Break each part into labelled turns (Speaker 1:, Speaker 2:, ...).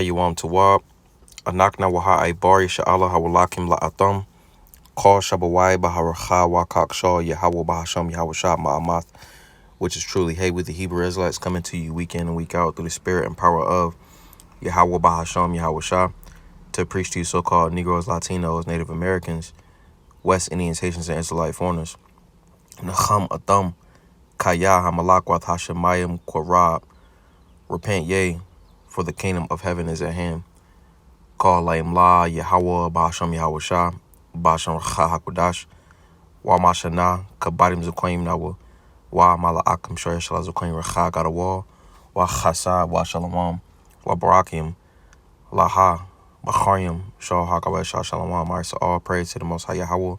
Speaker 1: 𐤄𐤌𤐤𐤉𝐿 𝐤�𐒡 sha'ala hawalakim la'atam call shabawai baharakha wakak shaw Yahweh bahasham Yahweh shah ma'amath, which is truly, hey, with the Hebrew Israelites coming to you week in and week out through the spirit and power of Yahweh bahasham Yahweh shah to preach to you so-called Negroes, Latinos, Native Americans, West Indians, Haitians, and Israelite foreigners. Nacham atam kaya hamalakwath hashemayim korab. Repent, yea, for the kingdom of heaven is at hand. Call laim la Yahweh bahasham Yahweh shah bahasham hakodash wa mashana kabadim zakoyim nawa wa mala'akim shoy shala zakoyim racha gadawa wa chasa wa shalom wa barakim laha bacharim shal hakaway shal shalom. All right, so all praise to the Most High Yahweh,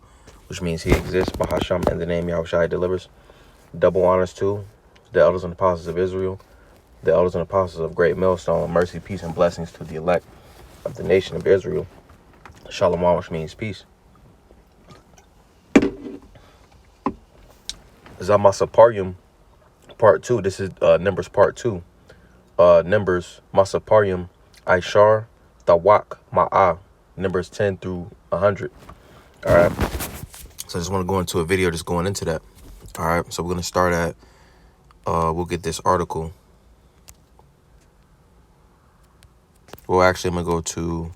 Speaker 1: which means He exists. Bahasham, in the name Yahweh Shai delivers. Double honors to the elders and apostles of Israel, the elders and apostles of Great Millstone. Mercy, peace, and blessings to the elect of the nation of Israel. Shalom, which means peace. Zamasaparium, part 2. This is Numbers part 2. Numbers, Masaparium, Aishar, Tawak, Ma'ah. Numbers 10 through 100. All right. So I just want to go into a video just going into that. All right. So we're going to start at, we'll get this article. Well, actually, I'm going to go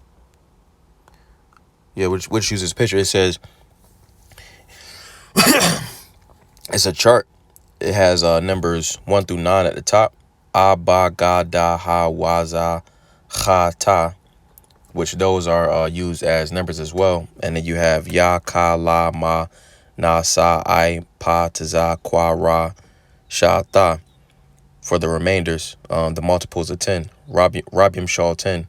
Speaker 1: to, which uses picture. It says, it's a chart. It has numbers 1 through 9 at the top. Abba, Gada, Ha, Waza, Chata, which those are used as numbers as well. And then you have Ya, Ka, La, Ma, Na, Sa, I, Pa, Taza, Kwa, Ra, Sha, Ta. For the remainders, the multiples of 10. Rabium, Shaw, 10,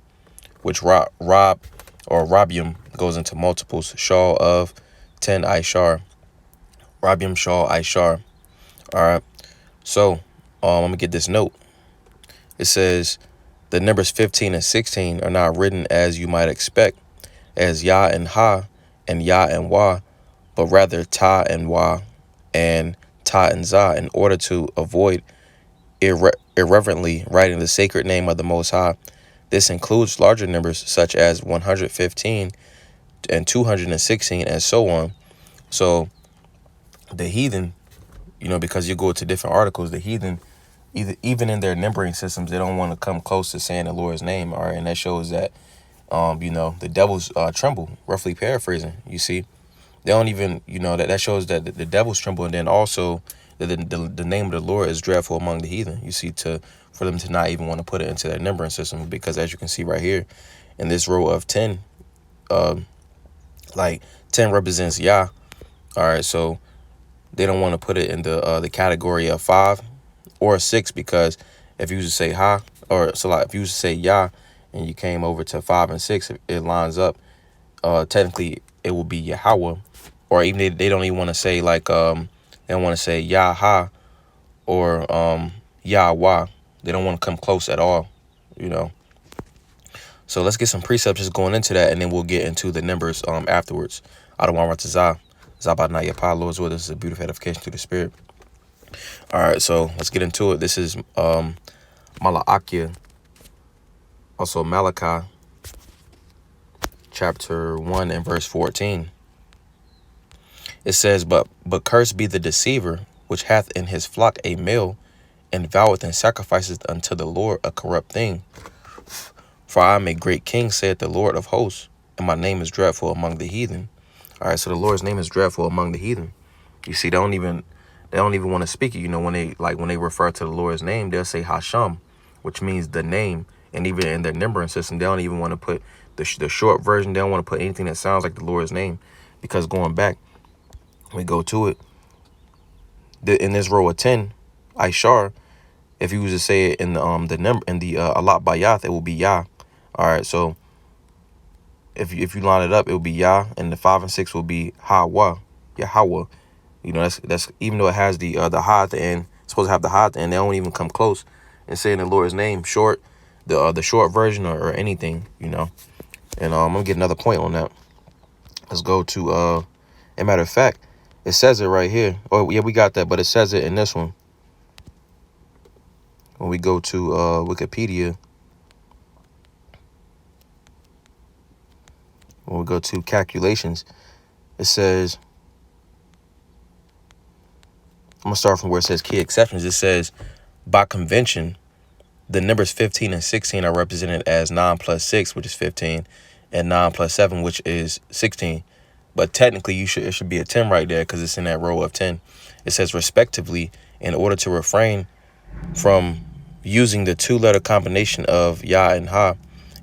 Speaker 1: which Rob or Rabium goes into multiples. Shaw of 10, Aishar. Rabium, Shaw, Aishar. All right. So I'm going to get this note. It says, the numbers 15 and 16 are not written as you might expect, as Ya and Ha and Ya and Wa, but rather Ta and Wa and Ta and Za, in order to avoid irreverently writing the sacred name of the Most High. This includes larger numbers such as 115 and 216 and so on. So the heathen, because you go to different articles, the heathen, even in their numbering systems, they don't want to come close to saying the Lord's name. All right. And that shows that, the devils tremble, roughly paraphrasing. You see, they don't even, that shows that the devils tremble. And then also the name of the Lord is dreadful among the heathen. You see, for them to not even want to put it into their numbering system, because as you can see right here in this row of 10, 10 represents Yah. All right. So they don't want to put it in the category of 5 or 6, because if you used to say Ha, or so like if you used to say Yah and you came over to 5 and 6, it lines up. Technically it will be Yahweh, or even they don't even want to say they don't want to say Yah or Yahweh. They don't want to come close at all, So let's get some precepts just going into that, and then we'll get into the numbers afterwards. 𝐤𝐄𝐿 Zabad Lord's will. This is a beautiful edification through the spirit. All right, so let's get into it. This is Malachi, also Malachi, chapter 1 and verse 14. It says, But cursed be the deceiver, which hath in his flock a male, and voweth and sacrificeth unto the Lord a corrupt thing. For I am a great king, saith the Lord of hosts, and my name is dreadful among the heathen. All right, so the Lord's name is dreadful among the heathen. You see, they don't even want to speak it. When they refer to the Lord's name, they'll say Hasham, which means the name. And even in their numbering system, they don't even want to put the short version. They don't want to put anything that sounds like the Lord's name, because going back, we go to it. In this row of 10, Aishar, if you was to say it in the number in the Alat Bayath, it will be Yah. All right, so if you line it up, it will be Yah, and the 5 and 6 will be Hawa, Yahweh. That's even though it has the Ha at the end, it's supposed to have the Ha at the end, they don't even come close in saying the Lord's name short, the short version or anything, And I'm gonna get another point on that. Let's go to as a matter of fact, it says it right here. Oh yeah, we got that, but it says it in this one. When we go to Wikipedia, when we go to calculations, it says, I'm going to start from where it says key exceptions. It says, by convention, the numbers 15 and 16 are represented as 9 plus 6, which is 15, and 9 plus 7, which is 16. But technically, it should be a 10 right there because it's in that row of 10. It says, respectively, in order to refrain from using the two-letter combination of Ya and Ha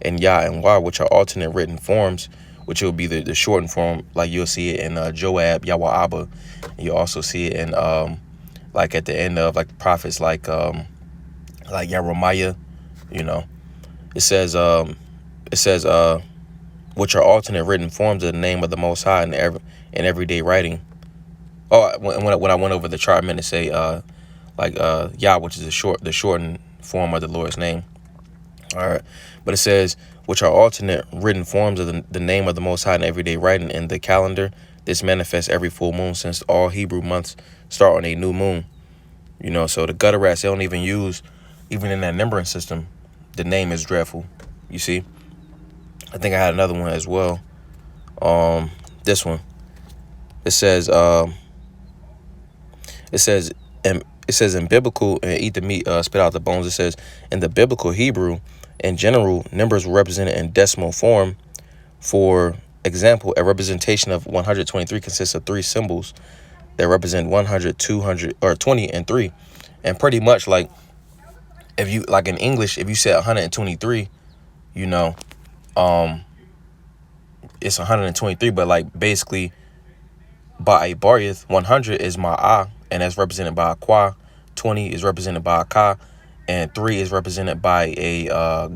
Speaker 1: and Ya and Wa, which are alternate written forms, which will be the shortened form, like you'll see it in Joab, Yahweh Abba. You'll also see it in like at the end of like prophets like Jeremiah. You know, it says which are alternate written forms of the name of the Most High in everyday writing. Oh, when I went over the chart, I meant to say Yah, which is the shortened form of the Lord's name. All right, but it says which are alternate written forms of the name of the Most High in everyday writing in the calendar. This manifests every full moon, since all Hebrew months start on a new moon. You know, so the gutter rats, they don't even use, even in that numbering system, the name is dreadful. You see, I think I had another one as well. This one, it says in biblical, and eat the meat, spit out the bones. It says in the biblical Hebrew, in general, numbers were represented in decimal form. For example, a representation of 123 consists of 3 symbols that represent 100, 200, or 20 and 3. And pretty much like if you like in English, if you said 123, you know, it's 123, but like basically by a bariyah, 100 is ma'ah, and that's represented by a kwa. 20 is represented by a ka, and 3 is represented by a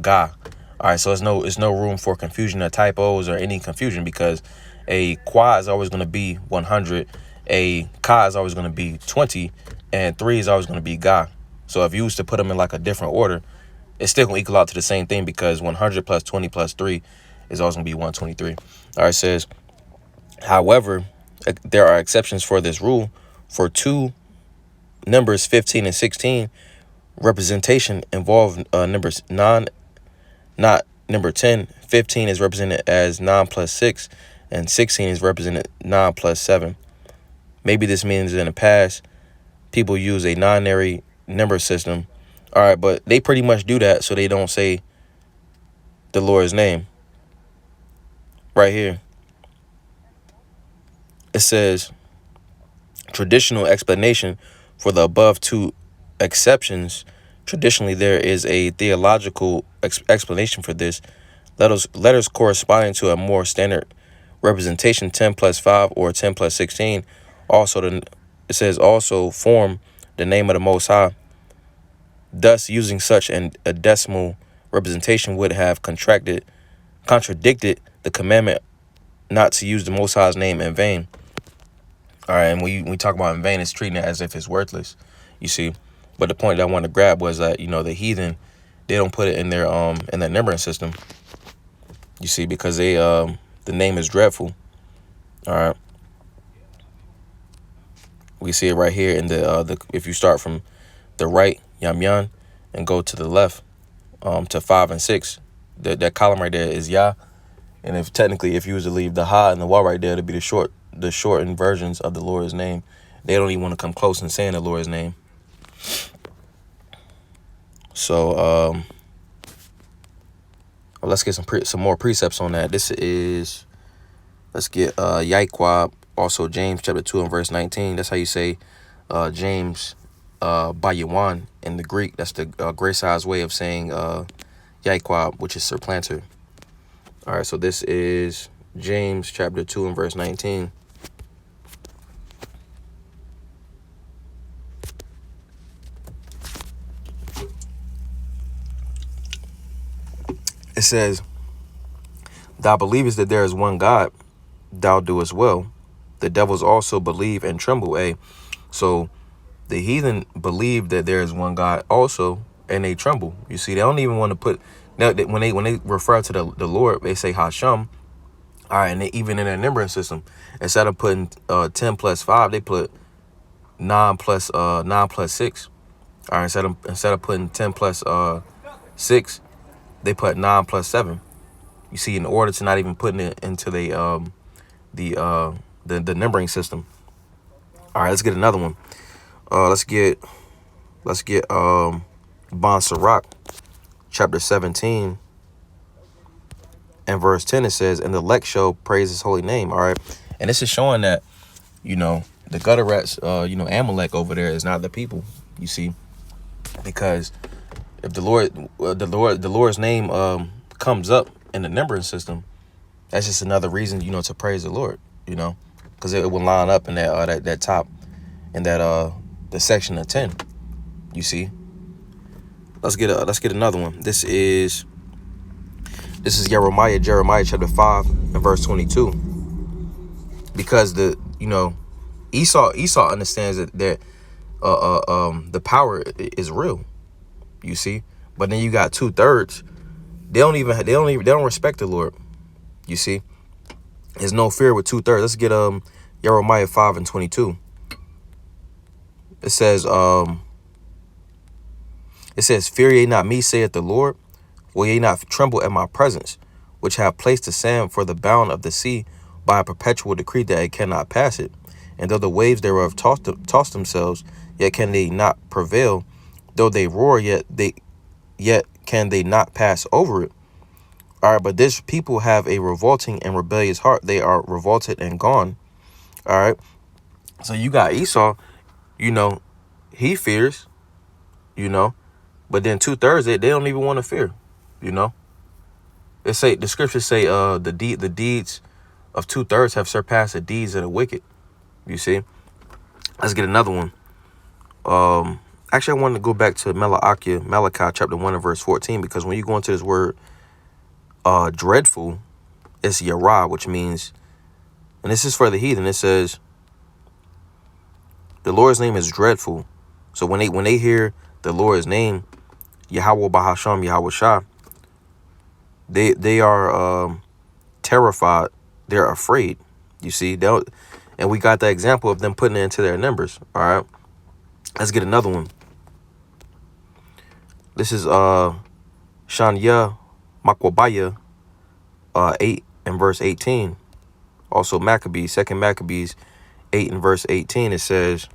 Speaker 1: ga. All right, so it's no room for confusion or typos or any confusion, because a kwa is always going to be 100, a ka is always going to be 20, and 3 is always going to be ga. So if you used to put them in like a different order, it's still going to equal out to the same thing, because 100 plus 20 plus 3 is always going to be 123. All right, it says, however, there are exceptions for this rule. For two numbers 15 and 16, representation involve numbers 9, not number 10. 15 is represented as 9 plus 6, and 16 is represented 9 plus 7. Maybe this means in the past people use a nonary number system. All right, but they pretty much do that so they don't say the Lord's name. Right here, it says, traditional explanation for the above two exceptions. Traditionally, there is a theological explanation for this. Letters corresponding to a more standard representation, 10 plus 5 or 10 plus 16, it says also form the name of the Most High. Thus, using such a decimal representation would have contradicted the commandment not to use the Most High's name in vain. All right, and when we talk about in vain, it's treating it as if it's worthless, you see. But the point that I want to grab was that, you know, the heathen, they don't put it in their numbering system, you see, because they the name is dreadful. All right, we see it right here in the if you start from the right, Yam, and go to the left, to 5 and 6, that column right there is Yah. And if you was to leave the Ha and the Wa right there, to be the shortened versions of the Lord's name. They don't even want to come close in saying the Lord's name. So let's get some more precepts on that. Let's get 𝐤𐤌𤐎𤐐𝐤, also James chapter 2 and verse 19. That's how you say James Bayawan in the Greek. That's the Gray-sized way of saying 𝐤𤐤𝐿, which is supplanter. All right, so this is James chapter 2 and verse 19. It says, thou believest that there is one God, thou doest well. The devils also believe and tremble. So the heathen believe that there is one God also, and they tremble. You see, they don't even want to put, when they refer to the Lord, they say Hashem. All right, and even in their numbering system, instead of putting 10 plus 5, they put 9 plus 6. All right, instead of putting 10 plus 6, they put 9 plus 7. You see, in order to not even putting it into the numbering system. All right, let's get another one. Let's get Bon Sirach, chapter 17 and verse 10. It says, "And the elect shall praise his holy name." All right, and this is showing that, the gutter rats, Amalek over there is not the people. You see, because if the Lord's name comes up in the numbering system, that's just another reason, to praise the Lord. Because it will line up in that top, in that the section of 10. You see. Let's get another one. This is Jeremiah chapter 5 and verse 22. Because Esau understands that the power is real. You see, but then you got 2/3. They don't respect the Lord. You see, there's no fear with 2/3. Let's get Jeremiah 5 and 22. It says "Fear ye not me, saith the Lord. Will ye not tremble at my presence, which have placed the sand for the bound of the sea by a perpetual decree that it cannot pass it? And though the waves thereof toss themselves, yet can they not prevail. Though they roar, yet can they not pass over it. All right, but this people have a revolting and rebellious heart. They are revolted and gone." All right. So you got Esau, he fears, but then 2/3, they don't even want to fear, the scriptures say the deeds of 2/3 have surpassed the deeds of the wicked. You see. Let's get another one. Actually, I wanted to go back to Malachi chapter 1 and verse 14, because when you go into this word dreadful, it's 𝐤𝐤𝐉, which means, and this is for the heathen, it says the Lord's name is dreadful. So when they hear the Lord's name, Yahweh Bahasham Yahweh Shah, they are terrified. They're afraid. You see, and we got the example of them putting it into their numbers. All right, let's get another one. This is 𝐤�𐤌𤐤𝐿 8 and verse 18. Also Second Maccabees 8 and verse 18. It says,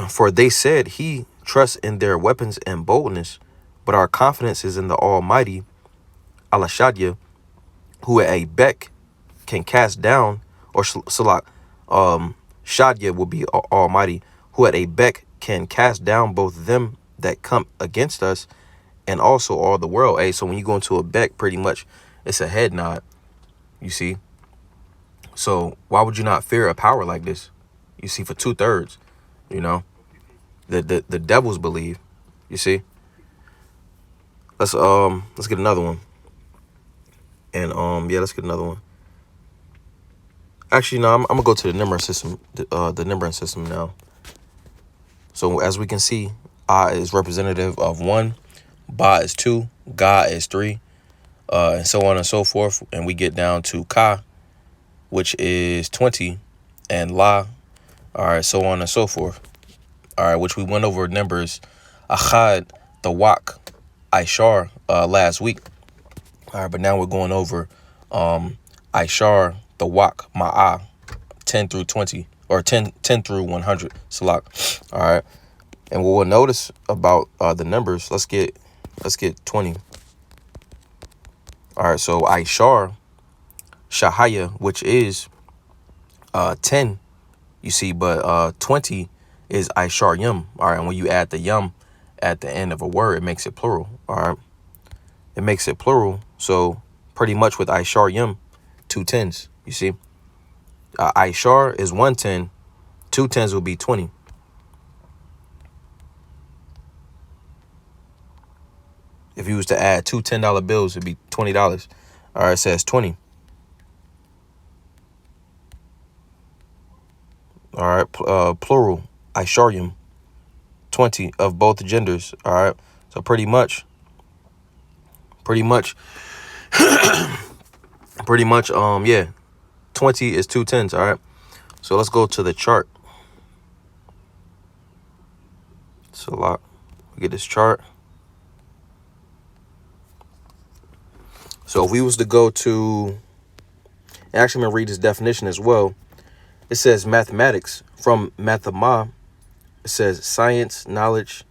Speaker 1: "For they said, he trusts in their weapons and boldness, but our confidence is in the Almighty, Alashadya, who at a beck can cast down," or Salak, Shadya will be Almighty, "who at a beck can cast down both them that come against us and also all the world." Hey, so when you go into a beck, pretty much it's a head nod. You see. So why would you not fear a power like this? You see, for 2/3, the devils believe. You see. Let's get another one. And let's get another one. Actually, no, I'm gonna go to the numbering system. The numbering system now. So as we can see, A is representative of 1, Ba is 2, Ga is 3, and so on and so forth. And we get down to Ka, which is 20, and La, all right, so on and so forth. All right, which we went over numbers 𝐤𝐿, the 𝐤𝐿, Ishar last week. All right, but now we're going over Ishar, the 𝐤𝐿, Ma'ah, 10 through 20, or 10 through 100. Salak. All right, and what we'll notice about the numbers, let's get 20. All right, so Ishar, Shahaya, which is 10, you see, but 20 is Ishar Yum. All right, and when you add the Yum at the end of a word, it makes it plural. All right, it makes it plural. So pretty much with Ishar Yum, 2 10s. You see, Ishar is 1 10, 2 10s will be 20. If you was to add 2 $10 bills, it'd be $20. All right, it says 20. All right, plural, Isharium, 20 of both genders. All right, so pretty much, yeah, 20 is 2 10s. All right, so let's go to the chart. So we get this chart. So if we was to go to, actually I'm going to read this definition as well. It says mathematics, from mathema. It says science, knowledge,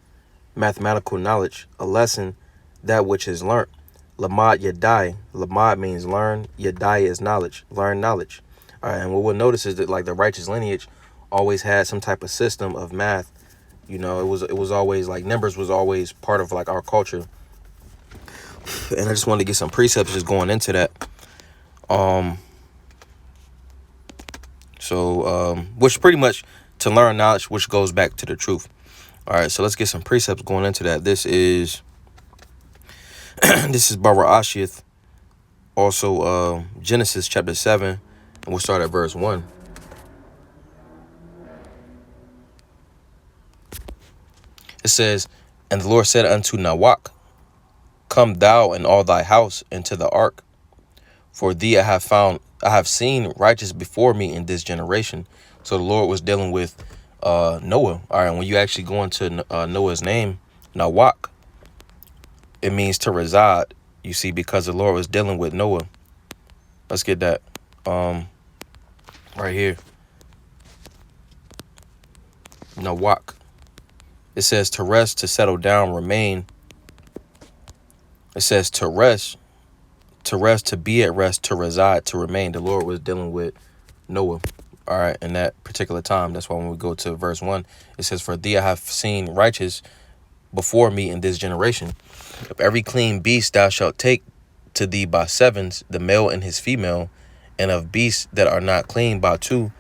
Speaker 1: mathematical knowledge, a lesson, that which is learnt. 𐤄𐤌𤐎𐤐𤉒. lamad means learn. Yadai is knowledge. Learn knowledge. All right, and what we'll notice is that like the righteous lineage always had some type of system of math. You know, it was always like numbers was always part of like our culture. And I just wanted to get some precepts just going into that. Which pretty much to learn knowledge, which goes back to the truth. All right, so let's get some precepts going into that. This is this is 𝐤𝐤𝐤𝐤𝐿, also Genesis chapter 7, and we'll start at verse 1. It says, and the Lord said unto 𐤄𤌎, come thou and all thy house into the ark, for thee I have seen righteous before me in this generation. So the Lord was dealing with Noah. All right, when you actually go into Noah's name, 𝐤𝐿, it means to reside, you see, because the Lord was dealing with Noah. Let's get that right here. 𝐤𝐿. It says to rest, to settle down, remain. It says to rest, to be at rest, to reside, to remain. The Lord was dealing with Noah, all right, in that particular time. That's why when we go to verse 1, it says, for thee I have seen righteous before me in this generation. Of every clean beast thou shalt take to thee by sevens, the male and his female, and of beasts that are not clean by two,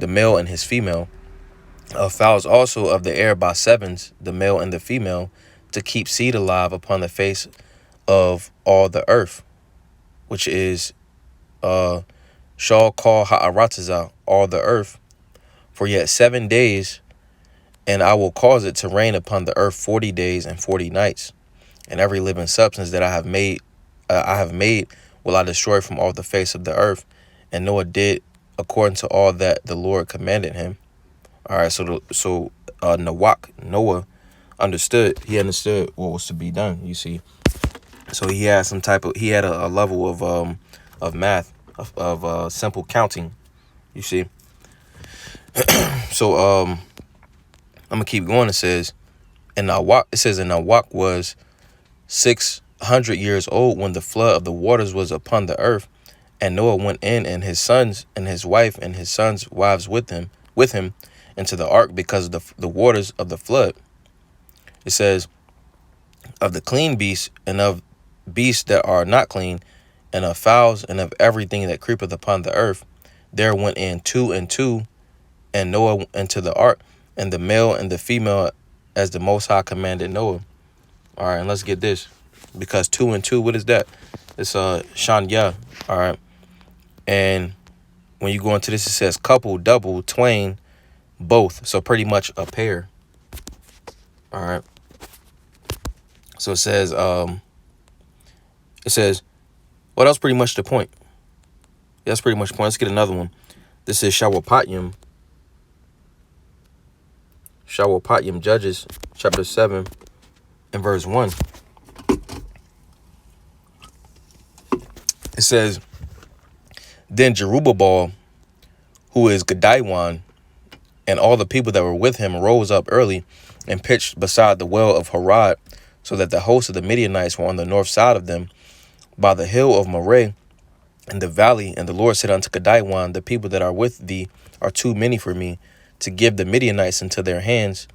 Speaker 1: the male and his female. Of fowls also of the air by sevens, the male and the female, to keep seed alive upon the face of all the earth, which is 𐤄𤒡, all the earth, for yet 7 days, and I will cause it to rain upon the earth 40 days and 40 nights, and every living substance that I have made will I destroy from off the face of the earth. And Noah did according to all that the Lord commanded him. All right, so 𐤄𤌎, Noah understood. He understood what was to be done, you see. So he had a level of math, of simple counting, you see. So I'm gonna keep going. It says, and 𐤄𤌎 was 600 years old when the flood of the waters was upon the earth, and Noah went in, and his sons and his wife and his sons' wives with him into the ark, because of the waters of the flood. It says, of the clean beasts and of beasts that are not clean, and of fowls and of everything that creepeth upon the earth, there went in 2 and 2, and Noah into the ark, and the male and the female, as the Most High commanded Noah. All right, and let's get this, because 2 and 2, what is that? It's shanya. All right, and when you go into this, it says couple, double, twain, both. So pretty much a pair. All right. So it says, well, that's pretty much the point. That's pretty much the point. Let's get another one. This is 𝐤𝐿, Judges chapter 7 and verse 1. It says, then Jerubbaal, who is 𐤄𤌎, and all the people that were with him rose up early and pitched beside the well of Harod, so that the host of the Midianites were on the north side of them, by the hill of Moreh in the valley. And the Lord said unto 𐤄𤌎, the people that are with thee are too many for me to give the Midianites into their hands,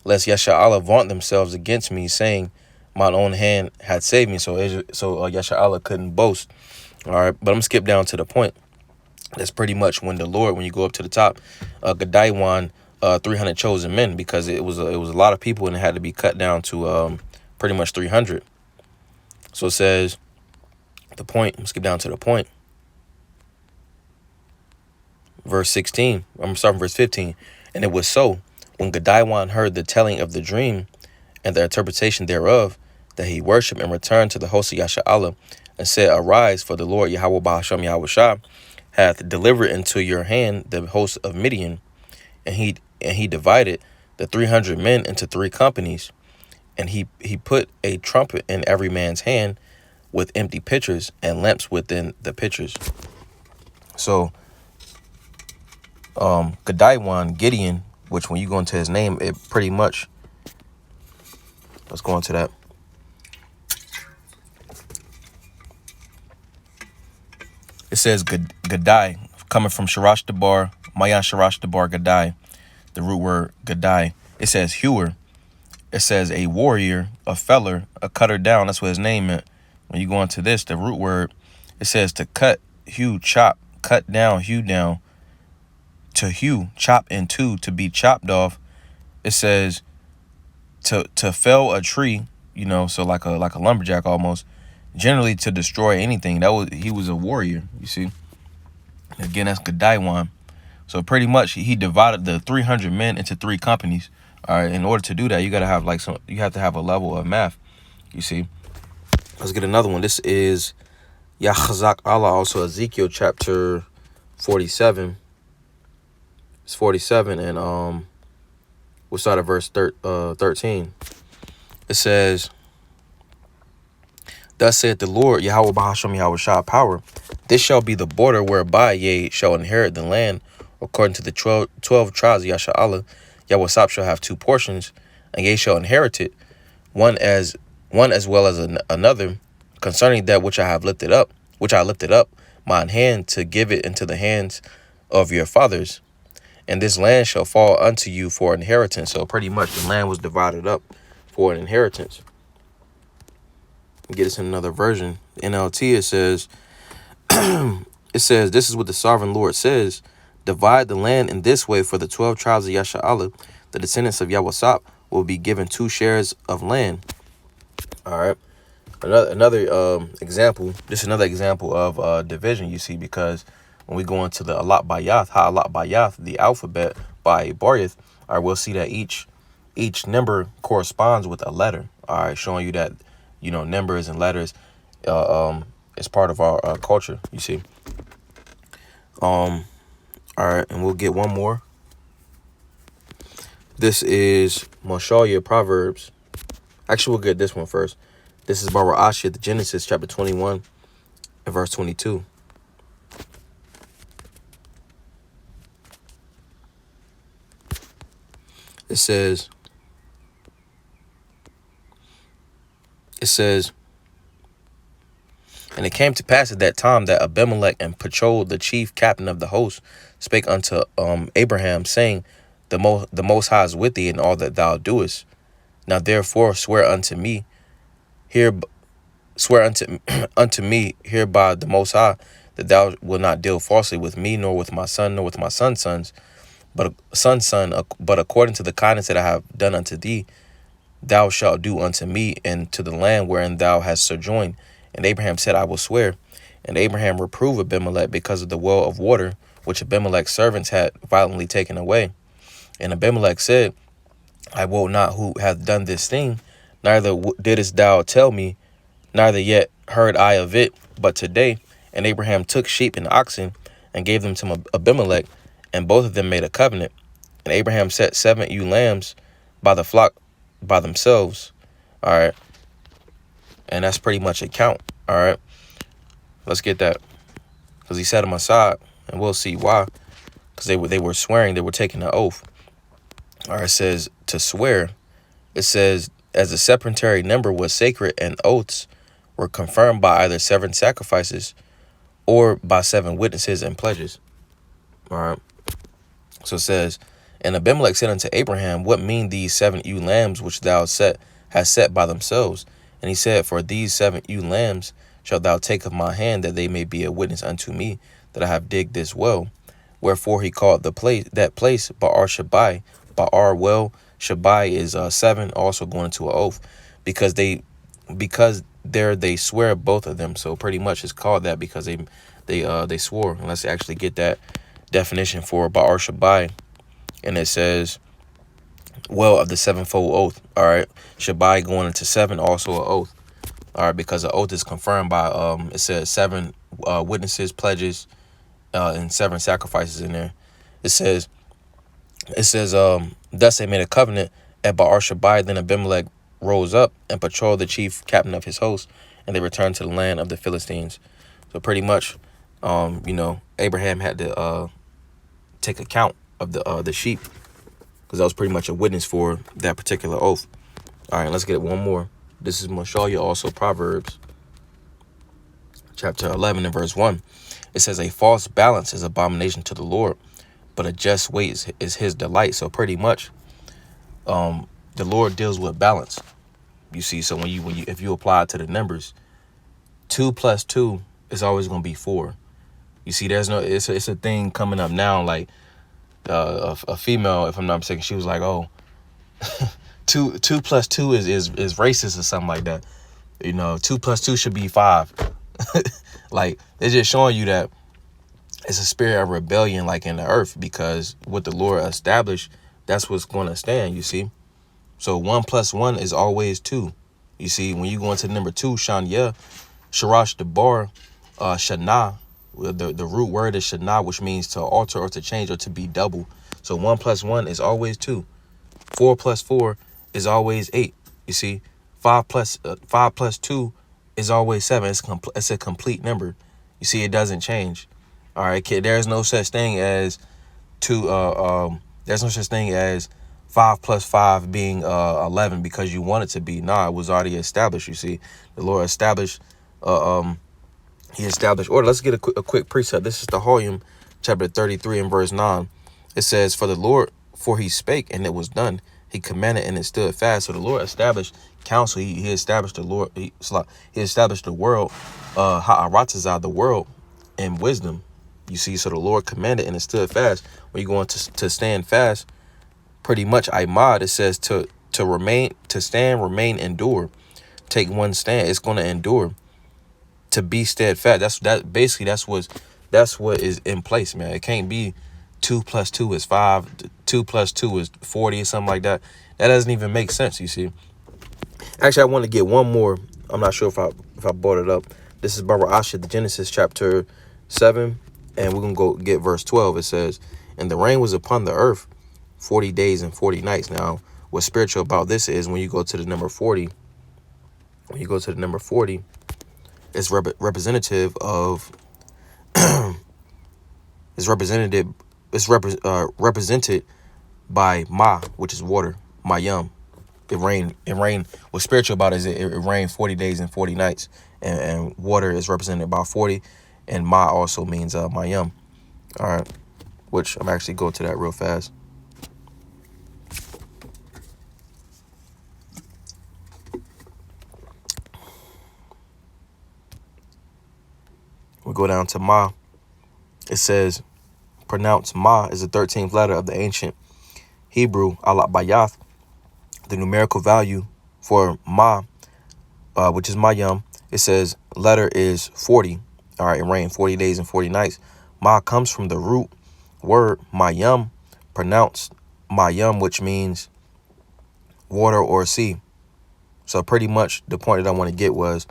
Speaker 1: lest Yasharahla vaunt themselves against me, saying, mine own hand had saved me. So Yasharahla couldn't boast. All right, but I'm gonna skip down to the point. That's pretty much when the Lord, when you go up to the top, 𤤄𤌎 300 chosen men, because it was a lot of people, and it had to be cut down to pretty much 300. So it says the point. Let's skip down to the point. Verse 16. I'm starting verse 15. And it was so, when 𤤄𤌎 heard the telling of the dream and the interpretation thereof, that he worshipped and returned to the host of Yasharahla, and said, arise, for the Lord Yahweh Bahasham Yahushua hath delivered into your hand the host of Midian. And he divided the 300 men into 3 companies, and he put a trumpet in every man's hand, with empty pitchers and lamps within the pitchers. So 𐤄𤌉𤐤𝐤𝐿, Gideon, which when you go into his name, it pretty much, let's go into that. It says 𤤄𝐿, coming from Sharash Debar, Mayan Sharash Debar 𤤄𝐿, the root word 𤤄𝐿. It says hewer. It says a warrior, a feller, a cutter down. That's what his name meant. When you go into this, the root word, it says to cut, hew, chop, cut down, hew down. To hew, chop in two, to be chopped off. It says to fell a tree, you know, so like a lumberjack almost. Generally to destroy anything. He was a warrior, you see. Again, that's 𤤄𝐿. So pretty much he divided the 300 men into 3 companies. All right, in order to do that, you gotta have you have to have a level of math, you see. Let's get another one. This is 𝐤𝐿𝐼 Allah, also Ezekiel chapter 47. It's 47, and we'll start at verse 13. It says, thus saith the Lord, Yahweh Bahasham Yahweh Shah power, this shall be the border whereby ye shall inherit the land, according to the 12 tribes of Yasha'Allah. Yahweh shall have 2 portions, and ye shall inherit it, one as well as another, concerning that which I lifted up mine hand to give it into the hands of your fathers. And this land shall fall unto you for inheritance. So pretty much the land was divided up for an inheritance. Get us in another version. NLT, it says, this is what the sovereign Lord says. Divide the land in this way for the 12 tribes of Yasha'Allah. The descendants of Yahweh will be given 2 shares of land. All right. Another example. This is another example of division, you see, because when we go into the Alat Bayath, Ha-Alat Bayath, the alphabet by Baryath, all right, we'll see that each number corresponds with a letter. All right, showing you that, you know, numbers and letters is part of our culture, you see. All right, and we'll get one more. This is Moshalia Proverbs. Actually, we'll get this one first. This is Barashia, the Genesis chapter 21 and verse 22. It says, and it came to pass at that time that Abimelech and Patrol, the chief captain of the host, spake unto Abraham, saying, the most High is with thee in all that thou doest. Now therefore swear unto me hereby the Most High, that thou wilt not deal falsely with me, nor with my son, nor with my son's sons, but according to the kindness that I have done unto thee, thou shalt do unto me and to the land wherein thou hast sojourned. And Abraham said, I will swear. And Abraham reproved Abimelech because of the well of water which Abimelech's servants had violently taken away. And Abimelech said, I wot not who hath done this thing, neither didst thou tell me, neither yet heard I of it, but today. And Abraham took sheep and oxen and gave them to Abimelech, and both of them made a covenant. And Abraham set 7 ewe lambs by the flock by themselves. All right. And that's pretty much a count. All right. Let's get that. Because he set them aside, and we'll see why. Because they were swearing, they were taking an oath. All right, it says to swear. It says, as the sepulchral number was sacred and oaths were confirmed by either 7 sacrifices or by 7 witnesses and pledges. All right. So it says, and Abimelech said unto Abraham, what mean these 7 ewe lambs which thou hast set by themselves? And he said, for these 7 ewe lambs shalt thou take of my hand, that they may be a witness unto me that I have digged this well. Wherefore he called that place Ba'ar Shabai. Ba'ar well, Shabai is 7, also going into an oath, because there they swear, both of them. So pretty much it's called that because they swore. And let's actually get that definition for Ba'ar Shabai. And it says, well, of the 7-fold oath. All right. Shabai going into 7, also an oath. All right. Because the oath is confirmed by, it says 7 witnesses, pledges, and 7 sacrifices in there. It says, thus they made a covenant at Ba'ar Shabai. Then Abimelech rose up and patrolled the chief captain of his host and they returned to the land of the Philistines. So pretty much, Abraham had to take account of the sheep, because that was pretty much a witness for that particular oath. All right, let's get one more. This is going to show you also Proverbs chapter 11 and verse 1. It says, a false balance is abomination to the Lord, but a just weight is his delight. So pretty much, the Lord deals with balance. You see, so if you apply it to the numbers, 2 plus 2 is always going to be 4. You see, it's a thing coming up now, like a female, if I'm not mistaken, she was like, oh, 2 plus 2 is racist or something like that. 2 plus 2 should be 5. Like, they're just showing you that it's a spirit of rebellion, like in the earth, because what the Lord established, that's what's going to stand, you see. So 1 plus 1 is always 2. You see, when you go into number 2, Shanya, Sharash Debar, Shana, the root word is Shana, which means to alter or to change or to be double. So 1 plus 1 is always 2. 4 plus 4 is always 8. You see, 5 plus 2 is always 7. It's a complete number. You see, it doesn't change. All right, kid. There's no such thing as there's no such thing as 5 plus 5 being 11 because you want it to be. Nah, it was already established. You see, the Lord established. He established order. Let's get a quick precept. This is the Volume, chapter 33 and verse 9. It says, for he spake and it was done. He commanded and it stood fast. So the Lord established counsel. He established the Lord. He established the world, ha'aratazah, the world, in wisdom. You see, so the Lord commanded and it stood fast. When you go on to stand fast, pretty much Imad, it says to remain, to stand, remain, endure. Take one stand. It's going to endure. To be steadfast. That's what is in place, man. It can't be 2 plus 2 is 5. 2 plus 2 is 40 or something like that. That doesn't even make sense, you see. Actually, I want to get one more. I'm not sure if I brought it up. This is Barasha, the Genesis chapter 7. And we're going to go get verse 12. It says, and the rain was upon the earth 40 days and 40 nights. Now, what's spiritual about this is when you go to the number 40, it's representative of, represented by Ma, which is water, Mayam. It rained. What's spiritual about it is it rained 40 days and 40 nights. And water is represented by 40. And Ma also means Mayam. All right. Which I'm actually going to that real fast. We go down to Ma. It says, pronounced Ma is the 13th letter of the ancient Hebrew Alat Bayath. The numerical value for Ma, which is Mayam, it says letter is 40. All right, it rained 40 days and 40 nights. Ma comes from the root word Mayam, pronounced Mayam, which means water or sea. So pretty much the point that I want to get was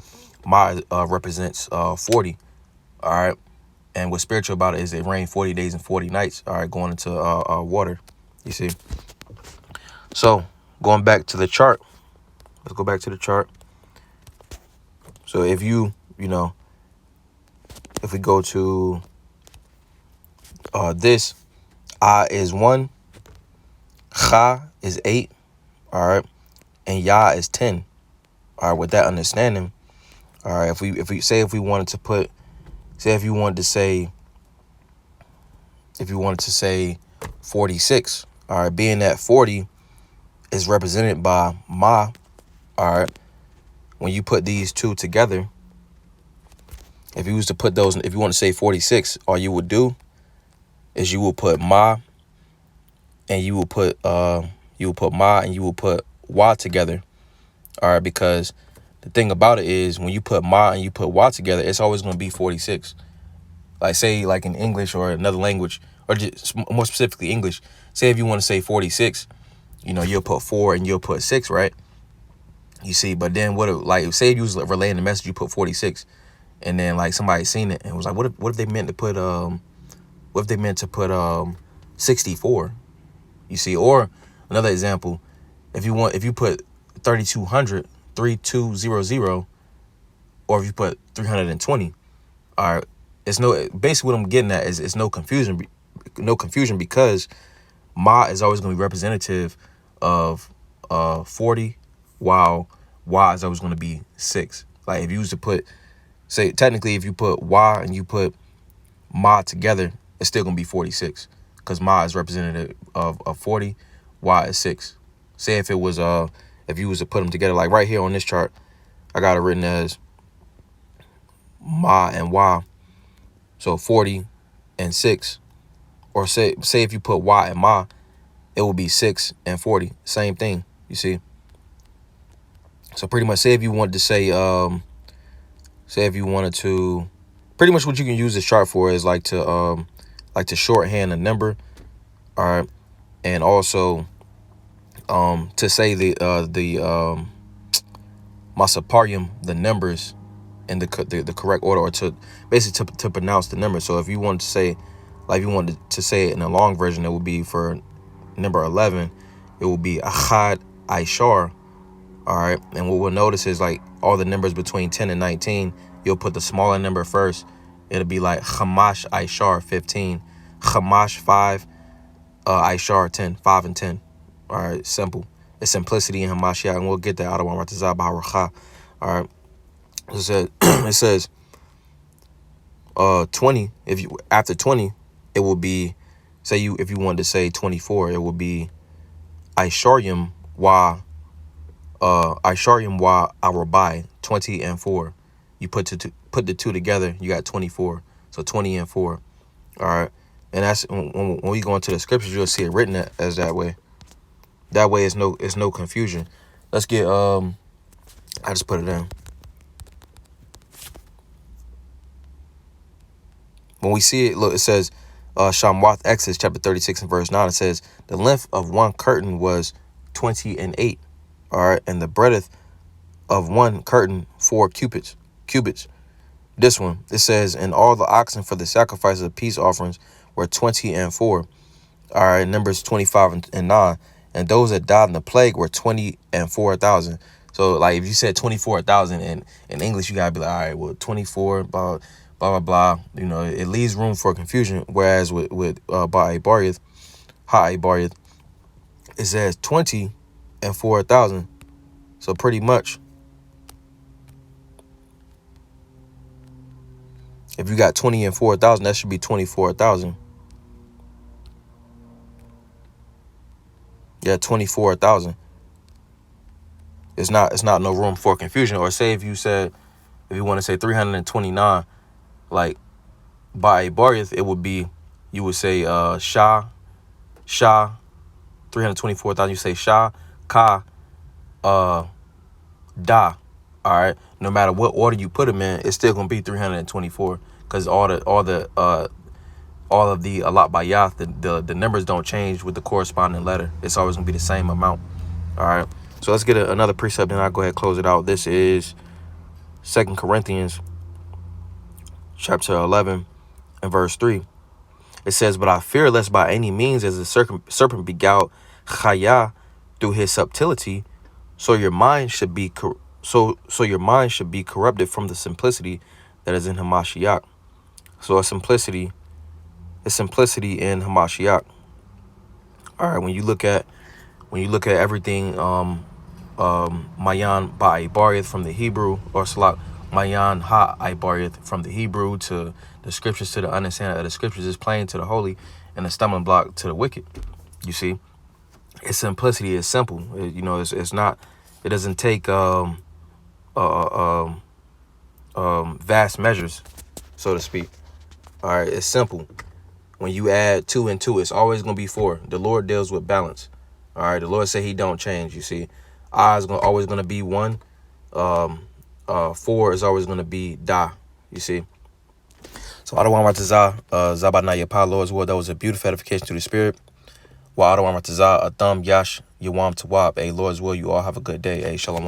Speaker 1: Ma represents 40. All right. And what's spiritual about it is it rained 40 days and 40 nights. All right, going into water. You see. So going back to the chart. Let's go back to the chart. So if if we go to this, A is 1, Cha is 8, all right, and Ya is 10. All right, with that understanding, all right, if you wanted to say 46, all right, being that 40 is represented by Ma, all right, when you put these two together, if you was to put those, if you want to say 46, all you would do is you will put Ma and you will put Ma and you will put Wa together. All right, because the thing about it is when you put Ma and you put Wa together, it's always going to be 46. Like say like in English or another language, or just more specifically English, say if you want to say 46, you'll put 4 and you'll put 6, right? You see, but then say if you was relaying the message, you put 46. And then like somebody seen it and was like, what if they meant to put 64? You see, or another example, if you put 3200, 3200, or if you put 320. All right, it's no, basically what I'm getting at is it's no confusion because ma is always going to be representative of 40, while y is always going to be 6. Like if you used to put, say technically if you put y and you put ma together, it's still going to be 46 because ma is representative of 40, y is 6. Say if it was if you was to put them together, like right here on this chart, I got it written as ma and y, so 40 and 6. Or say if you put y and ma, it will be 6 and 40. Same thing, you see. So pretty much, say if you wanted to say pretty much what you can use this chart for is like to shorthand a number, all right, and also to say the masaparium, the numbers in the correct order, or to basically to pronounce the number. So if you wanted to say, like if you wanted to say it in a long version, it would be for number 11, it will be 𝐤𝐤𝐤𝐿. All right, and what we'll notice is like all the numbers between 10 and 19, you'll put the smaller number first. It'll be like 𝐤𝐤𝐤𝐿 15, 𝐤𝐤𝐤 5, 𝐤𝐤𝐤 10, 5 and 10. All right, simple. It's simplicity in Hamashiach, and we'll get that out of 𝐤𝐤𝐤𝐿. All right, it says 20. If you after 20, it will be, say if you wanted to say 24, it will be 𝐤𝐤𝐤𝐿 𝐤𝐤𝐤𝐿 20 and 4. You put the two together, you got 24. So 20 and 4. All right, and that's when we go into the scriptures, you'll see it written as that way. That way, it's no confusion. Let's get I just put it down. When we see it, look, it says Shamwath Exodus chapter 36 and verse 9. It says the length of one curtain was 20 and 8. All right, and the breadth of one curtain 4 cubits. This one, it says, and all the oxen for the sacrifices of peace offerings were 20 and 4. All right, Numbers 25 and 9. And those that died in the plague were 20 and 4,000. So like if you said 24,000 in English, you gotta be like, all right, well 24, blah blah blah. You know, it leaves room for confusion. Whereas with 𝐤𝐤𝐤𝐿, 𝐤𝐤𝐤𝐿, it says 20 and 4,000. So pretty much, if you got 20 and 4,000, that should be 24,000. Yeah, 24,000. It's not no room for confusion. Or say if you want to say 329, like by 𝐤𝐤𝐤𝐿, it would be, you would say Shah 324,000. You say Shah Ka Da. All right. No matter what order you put them in, it's still gonna be 324 because all of the Alat Bayath, the numbers don't change with the corresponding letter. It's always gonna be the same amount. All right. So let's get another precept, and I'll go ahead and close it out. This is 2 Corinthians chapter 11 and verse 3. It says, but I fear lest by any means, as the serpent beguiled Chaya through his subtlety, so your mind should be corrupted from the simplicity that is in Hamashiach. So it's simplicity in Hamashiach. All right, when you look at everything, Mayan 𝐤𝐤𝐤𝐿 from the Hebrew, or Salak Mayan 𝐤𝐤𝐤𝐿 from the Hebrew to the scriptures, to the understanding of the scriptures, is plain to the holy and a stumbling block to the wicked. You see, its simplicity is simple. It's not. It doesn't take vast measures, so to speak. All right, it's simple. When you add 2 and 2, it's always gonna be 4. The Lord deals with balance. All right, the Lord said He don't change. You see, I is always gonna be 1. 4 is always gonna be Da. You see. So 𝐤𝐤𝐤𝐿 Zabanah Yapah, Lord's word. That was a beautiful edification to the spirit. 𝐤𝐤𝐤𝐿 Atham Yash Yawam Tawab. Hey, Lord's will. You all have a good day. Hey, Shalom.